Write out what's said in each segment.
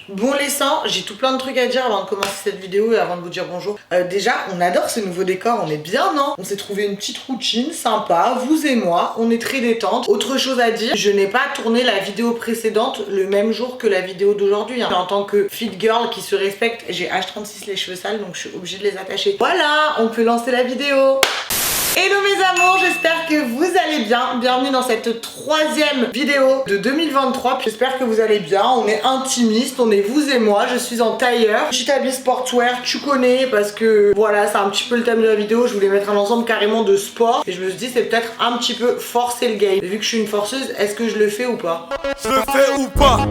Bon les sangs, j'ai tout plein de trucs à dire avant de commencer cette vidéo et avant de vous dire bonjour. Déjà, on adore ce nouveau décor, on est bien, non? On s'est trouvé une petite routine sympa, vous et moi, on est très détente. Autre chose à dire, je n'ai pas tourné la vidéo précédente le même jour que la vidéo d'aujourd'hui. En tant que fit girl qui se respecte, j'ai H36 les cheveux sales, donc je suis obligée de les attacher. Voilà, on peut lancer la vidéo. Hello mes amours, j'espère que vous allez bien. Bienvenue dans cette troisième vidéo de 2023. J'espère que vous allez bien. On est intimiste, on est vous et moi. Je suis en tailleur, petit habit sportwear, tu connais, parce que voilà, c'est un petit peu le thème de la vidéo. Je voulais mettre un ensemble carrément de sport et je me suis dit c'est peut-être un petit peu forcer le game. Vu que je suis une forceuse, est-ce que je le fais ou pas? Je le fais ou pas?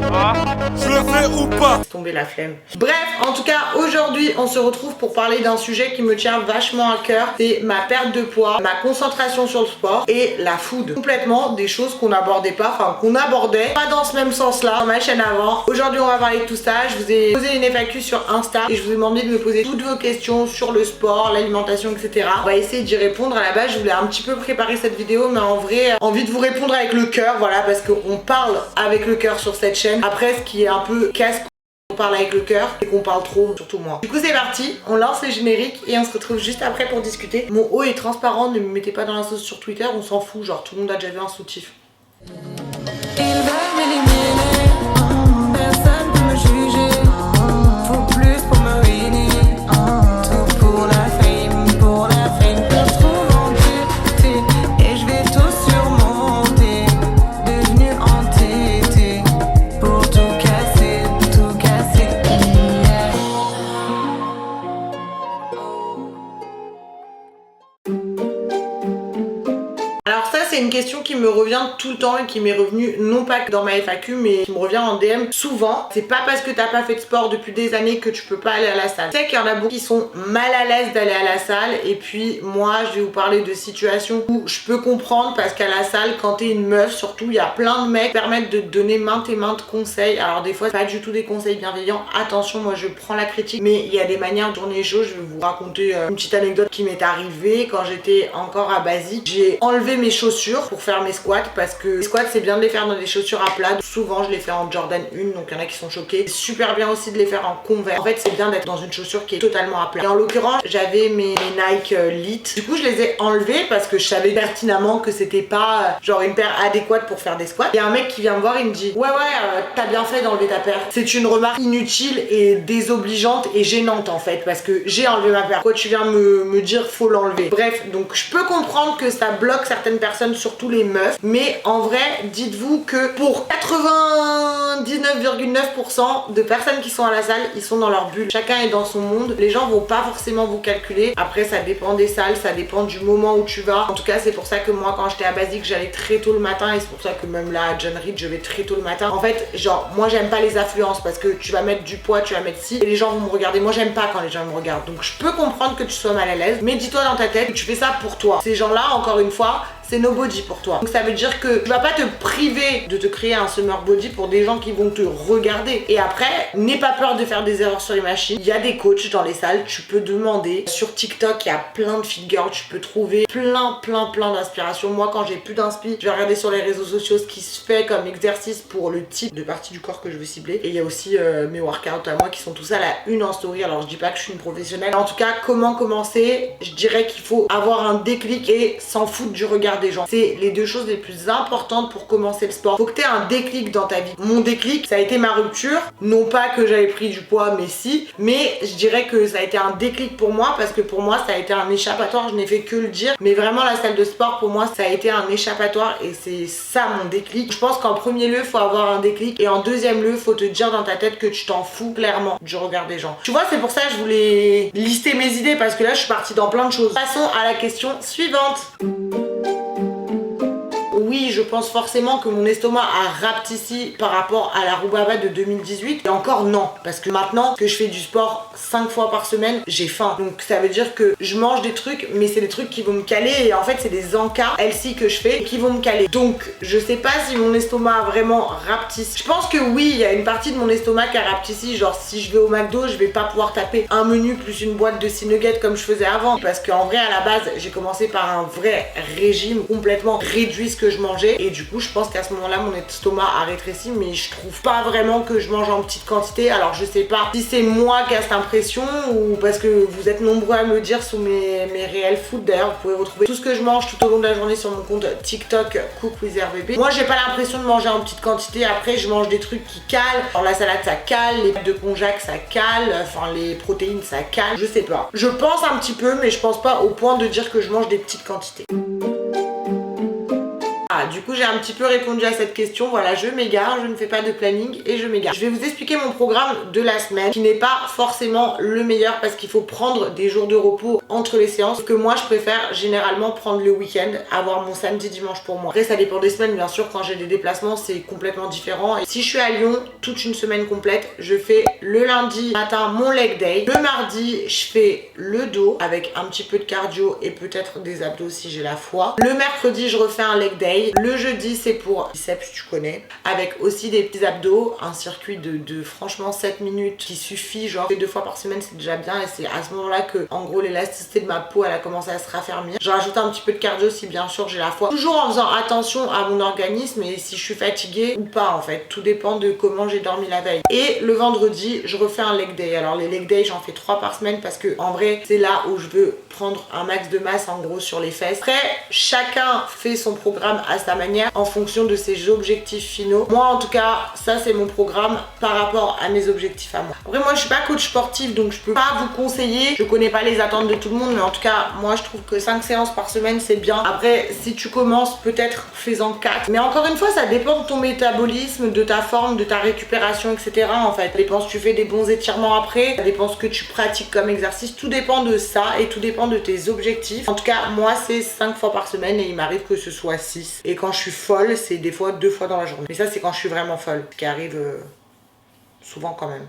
Je le fais ou pas? Laisse tomber la flemme. Bref, en tout cas, aujourd'hui, on se retrouve pour parler d'un sujet qui me tient vachement à cœur. C'est ma perte de poids, ma concentration sur le sport et la food. Complètement des choses qu'on n'abordait pas, enfin qu'on abordait pas dans ce même sens là dans ma chaîne avant. Aujourd'hui on va parler de tout ça. Je vous ai posé une FAQ sur Insta et je vous ai demandé de me poser toutes vos questions sur le sport, l'alimentation, etc. On va essayer d'y répondre. À la base je voulais un petit peu préparer cette vidéo, mais en vrai envie de vous répondre avec le cœur, voilà, parce qu'on parle avec le cœur sur cette chaîne. Après ce qui est un peu casse, on parle avec le cœur et qu'on parle trop, surtout moi. Du coup c'est parti, on lance le générique et on se retrouve juste après pour discuter. Mon haut est transparent, ne me mettez pas dans la sauce sur Twitter, on s'en fout, genre tout le monde a déjà vu un soutif. Ils veulent m'éliminer, personne peut me juger. Faut plus pour me ruiner. Tout pour la fame que je trouve en beauté. Et je vais tout surmonter, devenu entêté. Pour tout casser, yeah. Alors ça c'est une question qui me revient tout le temps et qui m'est revenue non pas que dans ma FAQ mais qui me revient en DM souvent. C'est pas parce que t'as pas fait de sport depuis des années que tu peux pas aller à la salle. Tu sais qu'il y en a beaucoup qui sont mal à l'aise d'aller à la salle et puis moi je vais vous parler de situations où je peux comprendre parce qu'à la salle quand t'es une meuf surtout il y a plein de mecs qui permettent de te donner maintes et maintes conseils. Alors des fois c'est pas du tout des conseils bienveillants, attention moi je prends la critique, mais il y a des manières de tourner les choses. Je vais vous raconter une petite anecdote qui m'est arrivée quand j'étais encore à Basique. J'ai enlevé mes chaussures pour faire mes squats parce que les squats c'est bien de les faire dans des chaussures à plat. Souvent je les fais en Jordan 1, donc il y en a qui sont choqués. C'est super bien aussi de les faire en Converse. En fait c'est bien d'être dans une chaussure qui est totalement à plat. Et en l'occurrence j'avais mes Nike Elite. Du coup je les ai enlevées parce que je savais pertinemment que c'était pas genre une paire adéquate pour faire des squats. Il y a un mec qui vient me voir, il me dit ouais t'as bien fait d'enlever ta paire. C'est une remarque inutile et désobligeante et gênante en fait parce que j'ai enlevé ma paire. Pourquoi tu viens me dire faut l'enlever? Bref, donc je peux comprendre que ça bloque certaines personnes, surtout les meufs, mais en vrai dites-vous que pour 99,9% de personnes qui sont à la salle, ils sont dans leur bulle, chacun est dans son monde, les gens vont pas forcément vous calculer. Après ça dépend des salles, ça dépend du moment où tu vas. En tout cas c'est pour ça que moi quand j'étais à Basique j'allais très tôt le matin et c'est pour ça que même là à John Reed je vais très tôt le matin. En fait genre moi j'aime pas les affluences parce que tu vas mettre du poids, tu vas mettre ci et les gens vont me regarder. Moi j'aime pas quand les gens me regardent, donc je peux comprendre que tu sois mal à l'aise, mais dis-toi dans ta tête que tu fais ça pour toi. Ces gens là encore une fois c'est nobody pour toi. Donc ça veut dire que tu vas pas te priver de te créer un summer body pour des gens qui vont te regarder. Et après, n'aie pas peur de faire des erreurs sur les machines. Il y a des coachs dans les salles, tu peux demander. Sur TikTok, il y a plein de fit girls, tu peux trouver plein d'inspiration. Moi, quand j'ai plus d'inspi, je vais regarder sur les réseaux sociaux ce qui se fait comme exercice pour le type de partie du corps que je veux cibler. Et il y a aussi mes workouts à moi qui sont tous à la une en story. Alors je dis pas que je suis une professionnelle. En tout cas, comment commencer? Je dirais qu'il faut avoir un déclic et s'en foutre du regard des gens. C'est les deux choses les plus importantes pour commencer le sport. Faut que tu aies un déclic dans ta vie. Mon déclic, ça a été ma rupture. Non pas que j'avais pris du poids, mais si. Mais je dirais que ça a été un déclic pour moi parce que pour moi, ça a été un échappatoire. Je n'ai fait que le dire. Mais vraiment, la salle de sport, pour moi, ça a été un échappatoire et c'est ça mon déclic. Je pense qu'en premier lieu, faut avoir un déclic et en deuxième lieu, faut te dire dans ta tête que tu t'en fous clairement du regard des gens. Tu vois, c'est pour ça que je voulais lister mes idées parce que là, je suis partie dans plein de choses. Passons à la question suivante. Oui, je pense forcément que mon estomac a rapetissi par rapport à la Rubaba de 2018. Et encore non, parce que maintenant que je fais du sport 5 fois par semaine, j'ai faim. Donc ça veut dire que je mange des trucs, mais c'est des trucs qui vont me caler. Et en fait, c'est des encas healthy que je fais et qui vont me caler. Donc je sais pas si mon estomac a vraiment rapetissi. Je pense que oui, il y a une partie de mon estomac qui a rapetissi. Genre si je vais au McDo, je vais pas pouvoir taper un menu plus une boîte de 6 nuggets comme je faisais avant. Parce qu'en vrai, à la base, j'ai commencé par un vrai régime complètement réduit ce que je mangeais. Et du coup, je pense qu'à ce moment-là, mon estomac a rétréci, mais je trouve pas vraiment que je mange en petite quantité. Alors, je sais pas si c'est moi qui a cette impression ou parce que vous êtes nombreux à me dire sous mes réels food. D'ailleurs, vous pouvez retrouver tout ce que je mange tout au long de la journée sur mon compte TikTok Cook with RBB. Moi, j'ai pas l'impression de manger en petite quantité. Après, je mange des trucs qui calent. Alors, la salade, ça cale. Les pâtes de konjac, ça cale. Enfin, les protéines, ça cale. Je sais pas. Je pense un petit peu, mais je pense pas au point de dire que je mange des petites quantités. Du coup j'ai un petit peu répondu à cette question. Voilà, je m'égare, je ne fais pas de planning et je m'égare. Je vais vous expliquer mon programme de la semaine qui n'est pas forcément le meilleur parce qu'il faut prendre des jours de repos entre les séances, que moi je préfère généralement prendre le week-end, avoir mon samedi dimanche pour moi. Après ça dépend des semaines bien sûr, quand j'ai des déplacements c'est complètement différent. Et si je suis à Lyon toute une semaine complète, je fais le lundi matin mon leg day, le mardi je fais le dos avec un petit peu de cardio et peut-être des abdos si j'ai la foi, le mercredi je refais un leg day. Le jeudi c'est pour biceps, tu connais, avec aussi des petits abdos, un circuit de franchement 7 minutes qui suffit, genre 2 fois par semaine c'est déjà bien. Et c'est à ce moment là que en gros l'élasticité de ma peau elle a commencé à se raffermir. Je rajoute un petit peu de cardio si bien sûr j'ai la foi, toujours en faisant attention à mon organisme et si je suis fatiguée ou pas en fait, tout dépend de comment j'ai dormi la veille. Et le vendredi je refais un leg day. Alors les leg day j'en fais 3 par semaine parce que en vrai c'est là où je veux prendre un max de masse en gros sur les fesses. Après chacun fait son programme à sa manière en fonction de ses objectifs finaux. Moi en tout cas ça c'est mon programme par rapport à mes objectifs à moi. Après moi je suis pas coach sportif donc je peux pas vous conseiller, je connais pas les attentes de tout le monde, mais en tout cas moi je trouve que 5 séances par semaine c'est bien. Après si tu commences peut-être fais-en 4, mais encore une fois ça dépend de ton métabolisme, de ta forme, de ta récupération etc. En fait ça dépend si tu fais des bons étirements après, ça dépend ce que tu pratiques comme exercice, tout dépend de ça et tout dépend de tes objectifs. En tout cas moi c'est 5 fois par semaine et il m'arrive que ce soit 6, et quand je suis folle c'est des fois 2 fois dans la journée, mais ça c'est quand je suis vraiment folle, ce qui arrive souvent quand même.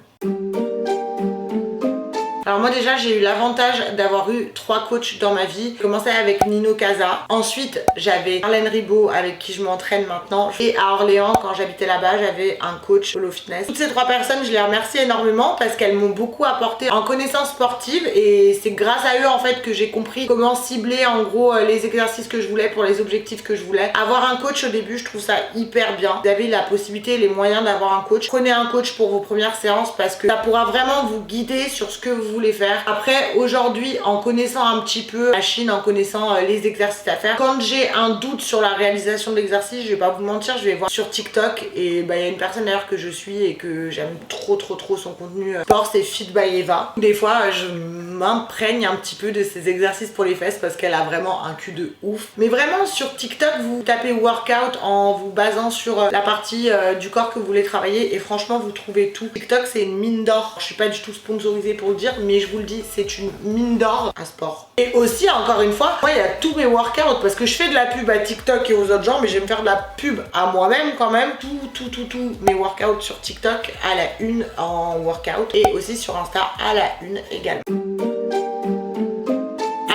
Alors moi déjà j'ai eu l'avantage d'avoir eu 3 coachs dans ma vie. J'ai commencé avec Nino Casa, ensuite j'avais Arlène Ribot avec qui je m'entraîne maintenant, et à Orléans quand j'habitais là-bas j'avais un coach Polo Fitness. Toutes ces 3 personnes je les remercie énormément parce qu'elles m'ont beaucoup apporté en connaissances sportives et c'est grâce à eux en fait que j'ai compris comment cibler en gros les exercices que je voulais pour les objectifs que je voulais. Avoir un coach au début je trouve ça hyper bien. Vous avez la possibilité et les moyens d'avoir un coach. Prenez un coach pour vos premières séances parce que ça pourra vraiment vous guider sur ce que vous voulez faire. Après aujourd'hui en connaissant un petit peu la Chine, en connaissant les exercices à faire, quand j'ai un doute sur la réalisation de l'exercice, je vais pas vous mentir, je vais voir sur TikTok et bah il y a une personne d'ailleurs que je suis et que j'aime trop son contenu sport, c'est Fit by Eva. Des fois je m'imprègne un petit peu de ces exercices pour les fesses parce qu'elle a vraiment un cul de ouf. Mais vraiment sur TikTok vous tapez workout en vous basant sur la partie du corps que vous voulez travailler et franchement vous trouvez tout. TikTok c'est une mine d'or. Je suis pas du tout sponsorisée pour le dire mais je vous le dis, c'est une mine d'or à sport. Et aussi encore une fois, moi il y a tous mes workouts parce que je fais de la pub à TikTok et aux autres gens, mais j'aime faire de la pub à moi-même quand même. Tout mes workouts sur TikTok à la une en workout et aussi sur Insta à la une également.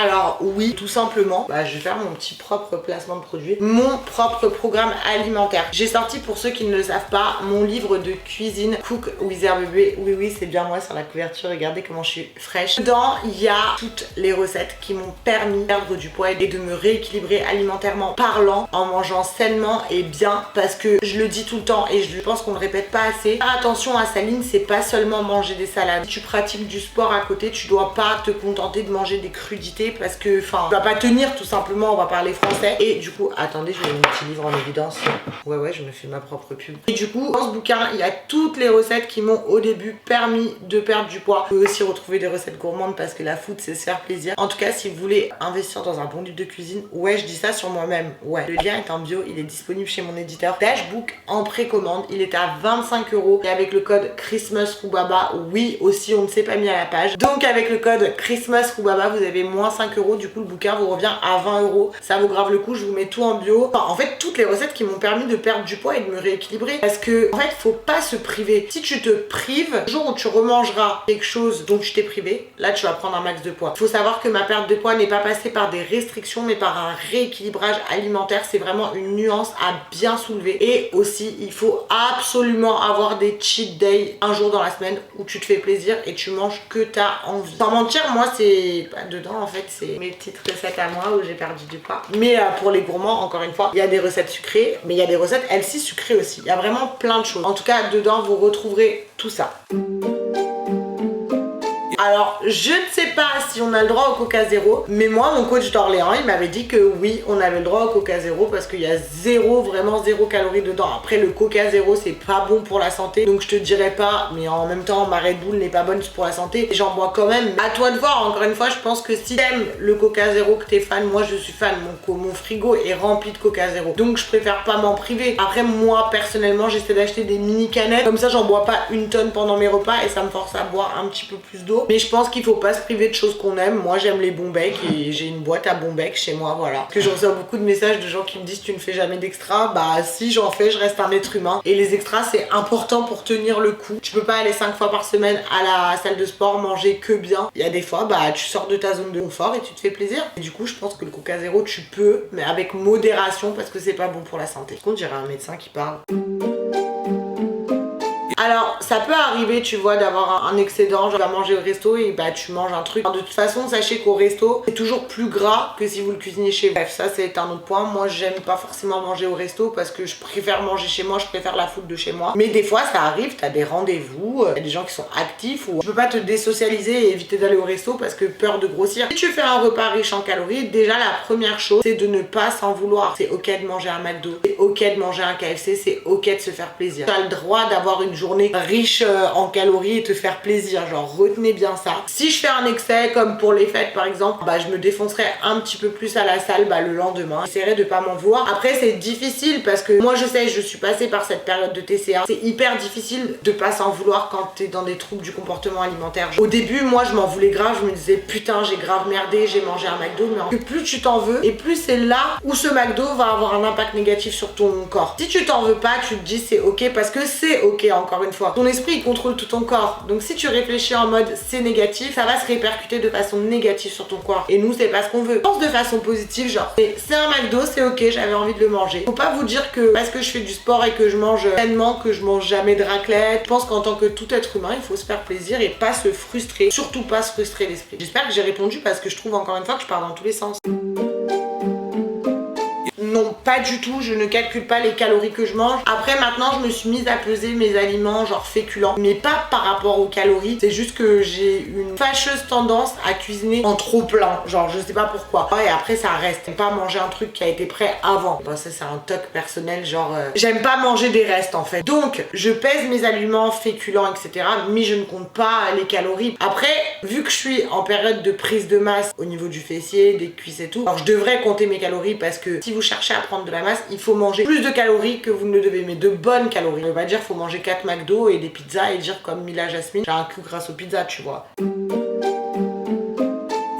Alors oui, tout simplement, je vais faire mon petit propre placement de produit, mon propre programme alimentaire. J'ai sorti, pour ceux qui ne le savent pas, mon livre de cuisine Cook with RBB. Oui, c'est bien moi sur la couverture, regardez comment je suis fraîche. Dedans, il y a toutes les recettes qui m'ont permis de perdre du poids et de me rééquilibrer alimentairement parlant, en mangeant sainement et bien, parce que je le dis tout le temps et je pense qu'on le répète pas assez. Faire attention à sa ligne, c'est pas seulement manger des salades. Si tu pratiques du sport à côté, tu dois pas te contenter de manger des crudités parce que enfin tu vas pas tenir tout simplement, on va parler français. Et du coup attendez, je mets mon petit livre en évidence. Ouais je me fais ma propre pub. Et du coup dans ce bouquin il y a toutes les recettes qui m'ont au début permis de perdre du poids. Vous pouvez aussi retrouver des recettes gourmandes parce que la food c'est se faire plaisir. En tout cas si vous voulez investir dans un bon livre de cuisine, ouais je dis ça sur moi-même, ouais le lien est en bio, il est disponible chez mon éditeur Dashbook en précommande, il est à 25 € et avec le code Christmas Rubaba, oui aussi on ne s'est pas mis à la page, donc avec le code Christmas Rubaba vous avez moins 5 €. Du coup le bouquin vous revient à 20 €. Ça vaut grave le coup, je vous mets tout en bio. Enfin, en fait toutes les recettes qui m'ont permis de perdre du poids et de me rééquilibrer. Parce que en fait faut pas se priver. Si tu te prives, le jour où tu remangeras quelque chose dont tu t'es privé, là tu vas prendre un max de poids. Il faut savoir que ma perte de poids n'est pas passée par des restrictions mais par un rééquilibrage alimentaire. C'est vraiment une nuance à bien soulever. Et aussi il faut absolument avoir des cheat days, un jour dans la semaine où tu te fais plaisir et tu manges que t'as envie. Sans mentir, moi c'est pas dedans en fait, c'est mes petites recettes à moi où j'ai perdu du poids. Mais pour les gourmands, encore une fois, il y a des recettes sucrées, mais il y a des recettes elles-ci sucrées aussi. Il y a vraiment plein de choses. En tout cas, dedans, vous retrouverez tout ça. Alors, je ne sais pas si on a le droit au Coca Zéro, mais moi, mon coach d'Orléans, il m'avait dit que oui, on avait le droit au Coca Zéro parce qu'il y a vraiment zéro calories dedans. Après, le Coca Zéro, c'est pas bon pour la santé, donc je te dirais pas, mais en même temps, ma Red Bull n'est pas bonne pour la santé, et j'en bois quand même. À toi de voir, encore une fois, je pense que si t'aimes le Coca Zéro, que t'es fan, moi je suis fan, mon frigo est rempli de Coca Zéro, donc je préfère pas m'en priver. Après, moi, personnellement, j'essaie d'acheter des mini canettes, comme ça, j'en bois pas une tonne pendant mes repas, et ça me force à boire un petit peu plus d'eau. Mais je pense qu'il faut pas se priver de choses qu'on aime. Moi j'aime les bons becs et j'ai une boîte à bons becs chez moi, voilà. Parce que je reçois beaucoup de messages de gens qui me disent tu ne fais jamais d'extra. Bah si j'en fais, je reste un être humain. Et les extras c'est important pour tenir le coup. Tu peux pas aller 5 fois par semaine à la salle de sport, manger que bien. Il y a des fois, bah tu sors de ta zone de confort et tu te fais plaisir. Et du coup je pense que le Coca Zéro tu peux, mais avec modération parce que c'est pas bon pour la santé. Par contre, dirait un médecin qui parle. Alors ça peut arriver tu vois d'avoir un excédent, genre tu vas manger au resto et bah tu manges un truc. De toute façon sachez qu'au resto c'est toujours plus gras que si vous le cuisinez chez vous. Bref, ça c'est un autre point. Moi j'aime pas forcément manger au resto parce que je préfère manger chez moi, je préfère la food de chez moi. Mais des fois ça arrive, t'as des rendez-vous, y a des gens qui sont actifs ou tu peux pas te désocialiser et éviter d'aller au resto parce que peur de grossir. Si tu fais un repas riche en calories, déjà la première chose c'est de ne pas s'en vouloir. C'est ok de manger un McDo, c'est ok de manger un KFC, c'est ok de se faire plaisir. T'as le droit d'avoir une journée riche en calories et te faire plaisir, genre retenez bien ça. Si je fais un excès comme pour les fêtes par exemple, bah je me défoncerai un petit peu plus à la salle le lendemain. J'essaierai de pas m'en vouloir. Après c'est difficile parce que moi je sais, je suis passée par cette période de TCA. C'est hyper difficile de pas s'en vouloir quand t'es dans des troubles du comportement alimentaire. Au début moi je m'en voulais grave, je me disais putain j'ai grave merdé, j'ai mangé un McDo, mais plus tu t'en veux et plus c'est là où ce McDo va avoir un impact négatif sur ton corps. Si tu t'en veux pas, tu te dis c'est ok parce que c'est ok encore une fois. Ton esprit il contrôle tout ton corps. Donc si tu réfléchis en mode c'est négatif, ça va se répercuter de façon négative sur ton corps. Et nous c'est pas ce qu'on veut. Pense de façon positive, genre c'est un McDo, c'est ok, j'avais envie de le manger. Faut pas vous dire que parce que je fais du sport et que je mange pleinement, que je mange jamais de raclette. Je pense qu'en tant que tout être humain, il faut se faire plaisir et pas se frustrer. Surtout pas se frustrer l'esprit. J'espère que j'ai répondu parce que je trouve encore une fois que je pars dans tous les sens. Non, pas du tout, je ne calcule pas les calories que je mange. Après maintenant je me suis mise à peser mes aliments genre féculents, mais pas par rapport aux calories, c'est juste que j'ai une fâcheuse tendance à cuisiner en trop plein, genre je sais pas pourquoi. Et après ça reste, pas manger un truc qui a été prêt avant. Bon, ça c'est un toc personnel, genre j'aime pas manger des restes en fait. Donc je pèse mes aliments féculents etc, mais je ne compte pas les calories. Après vu que je suis en période de prise de masse au niveau du fessier, des cuisses et tout, alors je devrais compter mes calories parce que si vous cherchez à prendre de la masse, il faut manger plus de calories que vous ne le devez, mais de bonnes calories. On va pas dire faut manger 4 McDo et des pizzas et dire comme Mila Jasmine, j'ai un cul grâce aux pizzas, tu vois.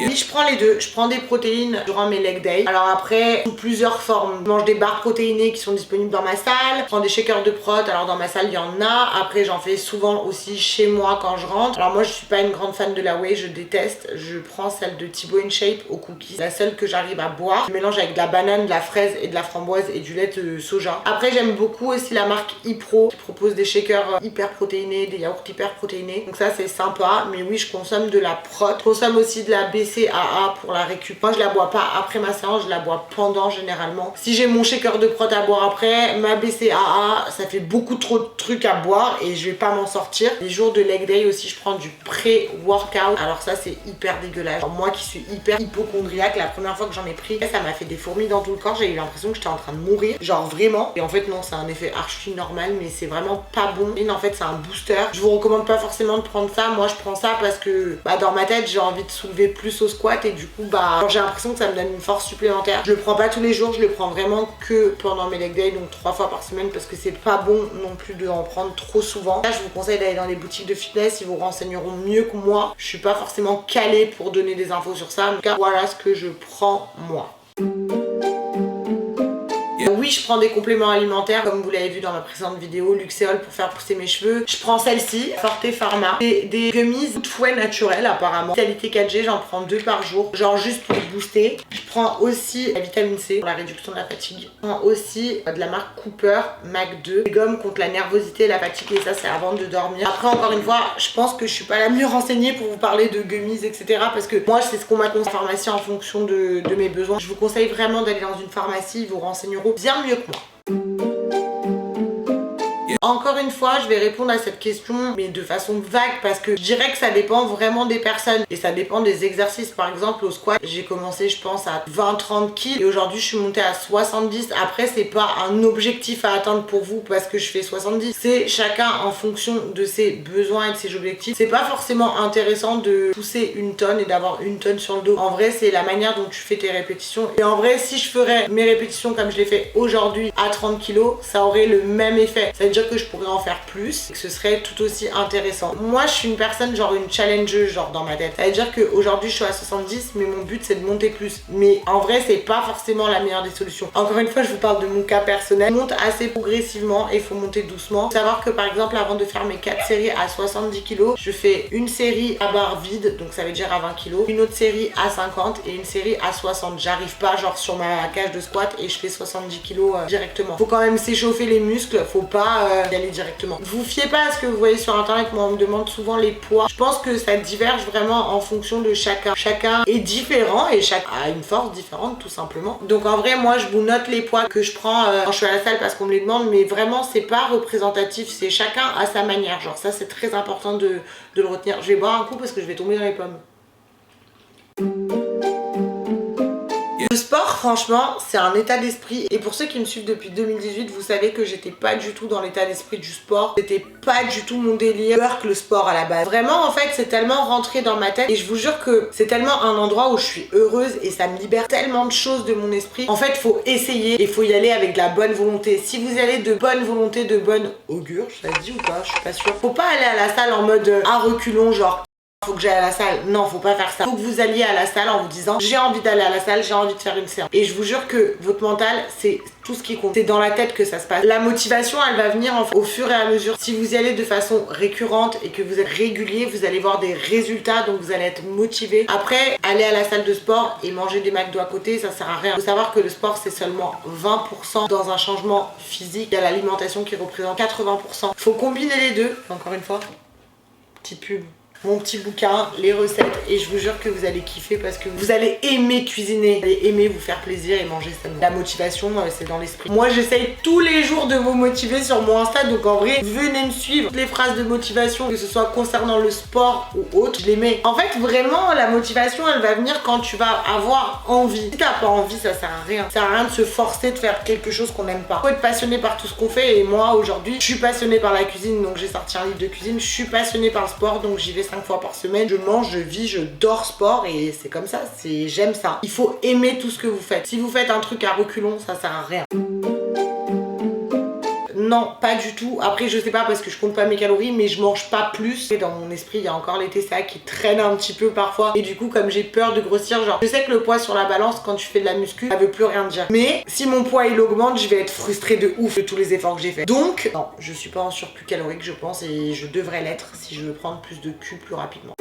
Oui, je prends les deux. Je prends des protéines durant mes leg days. Alors après, sous plusieurs formes. Je mange des barres protéinées qui sont disponibles dans ma salle. Je prends des shakers de prot. Alors dans ma salle, il y en a. Après, j'en fais souvent aussi chez moi quand je rentre. Alors moi, je suis pas une grande fan de la whey. Je déteste. Je prends celle de Thibaut InShape au cookies. La seule que j'arrive à boire. Je mélange avec de la banane, de la fraise et de la framboise et du lait de soja. Après, j'aime beaucoup aussi la marque Ipro qui propose des shakers hyper protéinés, des yaourts hyper protéinés. Donc ça, c'est sympa. Mais oui, je consomme de la prot. Je consomme aussi de la BCAA pour la récup. Moi je la bois pas après ma séance, je la bois pendant généralement. Si j'ai mon shaker de prot à boire après, ma BCAA, ça fait beaucoup trop de trucs à boire et je vais pas m'en sortir. Les jours de leg day aussi, je prends du pré-workout. Alors ça c'est hyper dégueulasse. Alors, moi qui suis hyper hypochondriaque, la première fois que j'en ai pris, ça m'a fait des fourmis dans tout le corps. J'ai eu l'impression que j'étais en train de mourir. Genre vraiment. Et en fait non, c'est un effet archi normal, mais c'est vraiment pas bon. Et en fait c'est un booster. Je vous recommande pas forcément de prendre ça. Moi je prends ça parce que dans ma tête j'ai envie de soulever plus au squat et du coup j'ai l'impression que ça me donne une force supplémentaire. Je le prends pas tous les jours, je le prends vraiment que pendant mes leg days, donc 3 fois par semaine parce que c'est pas bon non plus de en prendre trop souvent. Là je vous conseille d'aller dans les boutiques de fitness, ils vous renseigneront mieux que moi. Je suis pas forcément calée pour donner des infos sur ça, mais voilà ce que je prends moi. Oui, je prends des compléments alimentaires comme vous l'avez vu dans ma précédente vidéo, Luxéol pour faire pousser mes cheveux. Je prends celle-ci, Forte Pharma, des gummies de fouet naturel apparemment. Qualité 4G, j'en prends 2 par jour, genre juste pour booster. Je prends aussi la vitamine C pour la réduction de la fatigue. Je prends aussi de la marque Cooper Mac 2, des gommes contre la nervosité et la fatigue, et ça c'est avant de dormir. Après encore une fois, je pense que je suis pas la mieux renseignée pour vous parler de gummies etc, parce que moi c'est ce qu'on m'a conseillé en pharmacie en fonction de mes besoins. Je vous conseille vraiment d'aller dans une pharmacie, ils vous renseigneront bien mieux que moi. Encore une fois, je vais répondre à cette question, mais de façon vague, parce que je dirais que ça dépend vraiment des personnes. Et ça dépend des exercices. Par exemple, au squat, j'ai commencé, je pense, à 20-30 kg. Et aujourd'hui, je suis montée à 70. Après, c'est pas un objectif à atteindre pour vous parce que je fais 70. C'est chacun en fonction de ses besoins et de ses objectifs. C'est pas forcément intéressant de pousser une tonne et d'avoir une tonne sur le dos. En vrai, c'est la manière dont tu fais tes répétitions. Et en vrai, si je ferais mes répétitions comme je l'ai fait aujourd'hui à 30 kg, ça aurait le même effet. Ça veut dire que je pourrais en faire plus et que ce serait tout aussi intéressant. Moi, je suis une personne genre une challengeuse genre dans ma tête. Ça veut dire qu'aujourd'hui, je suis à 70, mais mon but, c'est de monter plus. Mais en vrai, c'est pas forcément la meilleure des solutions. Encore une fois, je vous parle de mon cas personnel. Je monte assez progressivement et il faut monter doucement. Faut savoir que par exemple, avant de faire mes 4 séries à 70 kg, je fais une série à barre vide, donc ça veut dire à 20 kg, une autre série à 50 et une série à 60. J'arrive pas genre sur ma cage de squat et je fais 70 kg directement. Faut quand même s'échauffer les muscles, faut pas y aller directement. Vous fiez pas à ce que vous voyez sur internet, moi on me demande souvent les poids. Je pense que ça diverge vraiment en fonction de chacun. Chacun est différent et chacun a une force différente tout simplement. Donc en vrai, moi je vous note les poids que je prends quand je suis à la salle parce qu'on me les demande, mais vraiment c'est pas représentatif, c'est chacun à sa manière. Genre ça c'est très important de le retenir. Je vais boire un coup parce que je vais tomber dans les pommes. Le sport, franchement, c'est un état d'esprit. Et pour ceux qui me suivent depuis 2018, vous savez que j'étais pas du tout dans l'état d'esprit du sport. C'était pas du tout mon délire que le sport à la base. Vraiment, en fait, c'est tellement rentré dans ma tête. Et je vous jure que c'est tellement un endroit où je suis heureuse et ça me libère tellement de choses de mon esprit. En fait, faut essayer et faut y aller avec de la bonne volonté. Si vous allez de bonne volonté, de bonne augure, ça se dit ou pas, je suis pas sûre. Faut pas aller à la salle en mode un reculon, genre faut que j'aille à la salle. Non, faut pas faire ça. Faut que vous alliez à la salle en vous disant j'ai envie d'aller à la salle, j'ai envie de faire une séance. Et je vous jure que votre mental, c'est tout ce qui compte. C'est dans la tête que ça se passe. La motivation, elle va venir au fur et à mesure. Si vous y allez de façon récurrente et que vous êtes régulier, vous allez voir des résultats, donc vous allez être motivé. Après, aller à la salle de sport et manger des McDo à côté, ça sert à rien. Faut savoir que le sport, c'est seulement 20% dans un changement physique. Il y a l'alimentation qui représente 80%. Faut combiner les deux. Encore une fois, petite pub. Mon petit bouquin, les recettes, et je vous jure que vous allez kiffer parce que vous allez aimer cuisiner, vous allez aimer vous faire plaisir et manger sainement. La motivation, c'est dans l'esprit. Moi, j'essaye tous les jours de vous motiver sur mon Insta, donc en vrai, venez me suivre. Toutes les phrases de motivation, que ce soit concernant le sport ou autre, je les mets. En fait, vraiment, la motivation, elle va venir quand tu vas avoir envie. Si t'as pas envie, ça sert à rien. Ça sert à rien de se forcer de faire quelque chose qu'on n'aime pas. Faut être passionné par tout ce qu'on fait, et moi, aujourd'hui, je suis passionnée par la cuisine, donc j'ai sorti un livre de cuisine. Je suis passionnée par le sport, donc j'y vais 5 fois par semaine. Je mange, je vis, je dors sport et c'est comme ça, j'aime ça. Il faut aimer tout ce que vous faites. Si vous faites un truc à reculons, ça sert à rien. Non, pas du tout. Après, je sais pas parce que je compte pas mes calories, mais je mange pas plus. Et dans mon esprit, il y a encore les TCA qui traînent un petit peu parfois. Et du coup, comme j'ai peur de grossir, genre, je sais que le poids sur la balance, quand tu fais de la muscu, ça veut plus rien dire. Mais si mon poids il augmente, je vais être frustrée de ouf de tous les efforts que j'ai fait. Donc, non, je suis pas en surplus calorique, je pense, et je devrais l'être si je veux prendre plus de cul plus rapidement.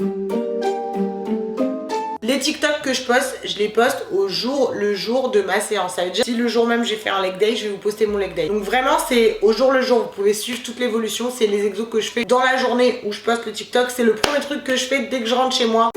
Les TikTok que je poste, je les poste le jour de ma séance. Ça veut dire si le jour même j'ai fait un leg day, je vais vous poster mon leg day. Donc vraiment c'est au jour le jour, vous pouvez suivre toute l'évolution, c'est les exos que je fais dans la journée où je poste le TikTok, c'est le premier truc que je fais dès que je rentre chez moi.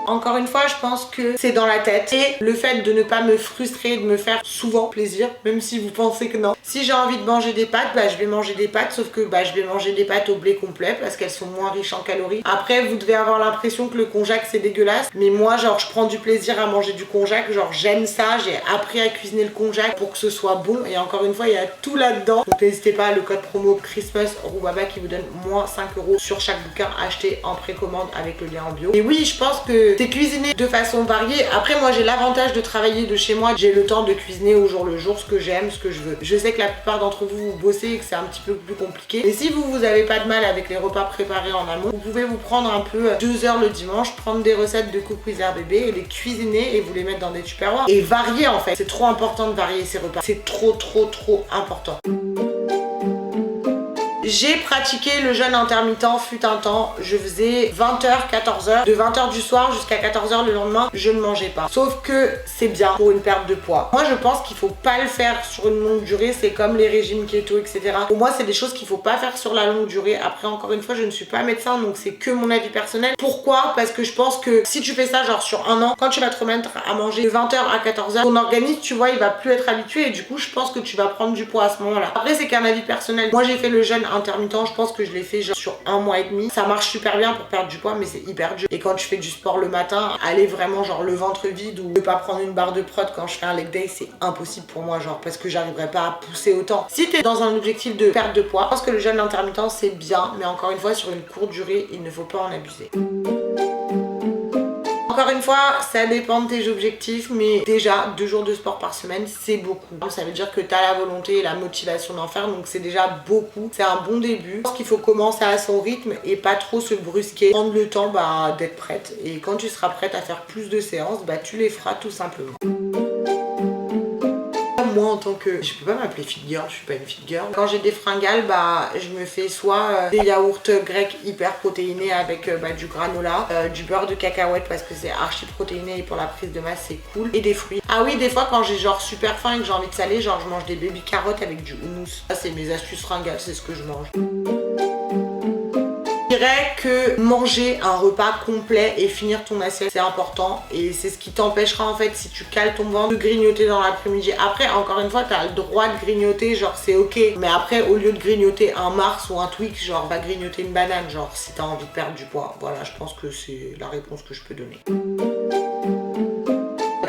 Encore une fois, je pense que c'est dans la tête et le fait de ne pas me frustrer, de me faire souvent plaisir, même si vous pensez que non. Si j'ai envie de manger des pâtes, bah je vais manger des pâtes, sauf que bah je vais manger des pâtes au blé complet parce qu'elles sont moins riches en calories. Après, vous devez avoir l'impression que le konjac c'est dégueulasse, mais moi genre je prends du plaisir à manger du konjac, genre j'aime ça, j'ai appris à cuisiner le konjac pour que ce soit bon et encore une fois il y a tout là-dedans. Donc n'hésitez pas, le code promo Christmas Rubaba qui vous donne moins 5 € sur chaque bouquin acheté en précommande avec le lien en bio. Et oui, je pense que c'est C'est cuisiner de façon variée. Après moi j'ai l'avantage de travailler de chez moi, j'ai le temps de cuisiner au jour le jour ce que j'aime, ce que je veux. Je sais que la plupart d'entre vous bossez et que c'est un petit peu plus compliqué. Et si vous avez pas de mal avec les repas préparés en amont, vous pouvez vous prendre un peu 2 heures le dimanche, prendre des recettes de Cook with Air Bébé et les cuisiner et vous les mettre dans des tupperwares. Et varier en fait. C'est trop important de varier ces repas. C'est trop important. J'ai pratiqué le jeûne intermittent fut un temps, je faisais 20h, 14h, de 20h du soir jusqu'à 14h le lendemain, je ne mangeais pas. Sauf que c'est bien pour une perte de poids. Moi je pense qu'il faut pas le faire sur une longue durée, c'est comme les régimes keto, etc. Pour moi c'est des choses qu'il faut pas faire sur la longue durée. Après encore une fois je ne suis pas médecin donc c'est que mon avis personnel. Pourquoi? Parce que je pense que si tu fais ça genre sur un an, quand tu vas te remettre à manger de 20h à 14h, ton organisme tu vois il va plus être habitué et du coup je pense que tu vas prendre du poids à ce moment là. Après c'est qu'un avis personnel. Moi j'ai fait le jeûne intermittent, je pense que je l'ai fait genre sur 1 mois et demi. Ça marche super bien pour perdre du poids mais c'est hyper dur. Et quand tu fais du sport le matin, aller vraiment genre le ventre vide ou ne pas prendre une barre de prod quand je fais un leg day, c'est impossible pour moi genre parce que j'arriverai pas à pousser autant. Si t'es dans un objectif de perte de poids, je pense que le jeûne intermittent c'est bien mais encore une fois sur une courte durée il ne faut pas en abuser. Encore une fois, ça dépend de tes objectifs, mais déjà 2 jours de sport par semaine, c'est beaucoup. Ça veut dire que tu as la volonté et la motivation d'en faire, donc c'est déjà beaucoup. C'est un bon début. Je pense qu'il faut commencer à son rythme et pas trop se brusquer. Prendre le temps d'être prête. Et quand tu seras prête à faire plus de séances, tu les feras tout simplement. Moi en tant que... Je peux pas m'appeler fit girl, je suis pas une fit girl. Quand j'ai des fringales, je me fais soit des yaourts grecs hyper protéinés avec du granola, du beurre de cacahuète parce que c'est archi protéiné et pour la prise de masse c'est cool, et des fruits. Ah oui, des fois quand j'ai genre super faim et que j'ai envie de saler, genre je mange des baby carottes avec du houmous. Ça c'est mes astuces fringales, c'est ce que je mange. Je dirais que manger un repas complet et finir ton assiette c'est important et c'est ce qui t'empêchera en fait si tu cales ton ventre de grignoter dans l'après-midi. Après encore une fois t'as le droit de grignoter, genre c'est ok, mais après au lieu de grignoter un Mars ou un Twix, genre va grignoter une banane genre si t'as envie de perdre du poids. Voilà, je pense que c'est la réponse que je peux donner.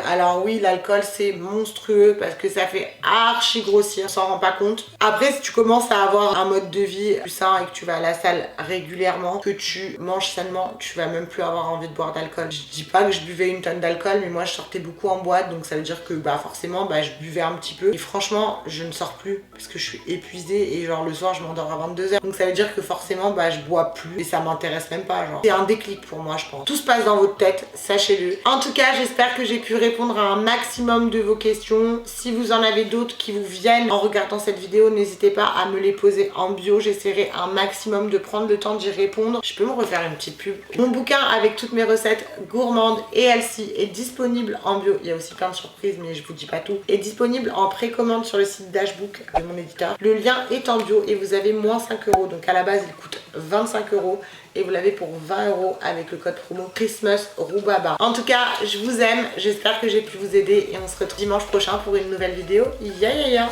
Alors oui, l'alcool c'est monstrueux parce que ça fait archi grossir, on s'en rend pas compte. Après si tu commences à avoir un mode de vie plus sain et que tu vas à la salle régulièrement, que tu manges sainement, tu vas même plus avoir envie de boire d'alcool. Je dis pas que je buvais une tonne d'alcool, mais moi je sortais beaucoup en boîte, donc ça veut dire que forcément je buvais un petit peu. Et franchement je ne sors plus parce que je suis épuisée et genre le soir je m'endors à 22h. Donc ça veut dire que forcément je bois plus et ça m'intéresse même pas genre. C'est un déclic pour moi je pense. Tout se passe dans votre tête, sachez-le. En tout cas j'espère que j'ai pu répondre à un maximum de vos questions. Si vous en avez d'autres qui vous viennent en regardant cette vidéo, n'hésitez pas à me les poser en bio. J'essaierai un maximum de prendre le temps d'y répondre. Je peux me refaire une petite pub. Mon bouquin avec toutes mes recettes gourmandes et healthy est disponible en bio. Il y a aussi plein de surprises mais je vous dis pas tout. Est disponible en précommande sur le site Dashbook de mon éditeur. Le lien est en bio et vous avez moins 5 €. Donc à la base il coûte 25 € et vous l'avez pour 20 € avec le code promo Christmas Rhubarba. En tout cas, je vous aime, j'espère que j'ai pu vous aider et on se retrouve dimanche prochain pour une nouvelle vidéo. Ya ya ya.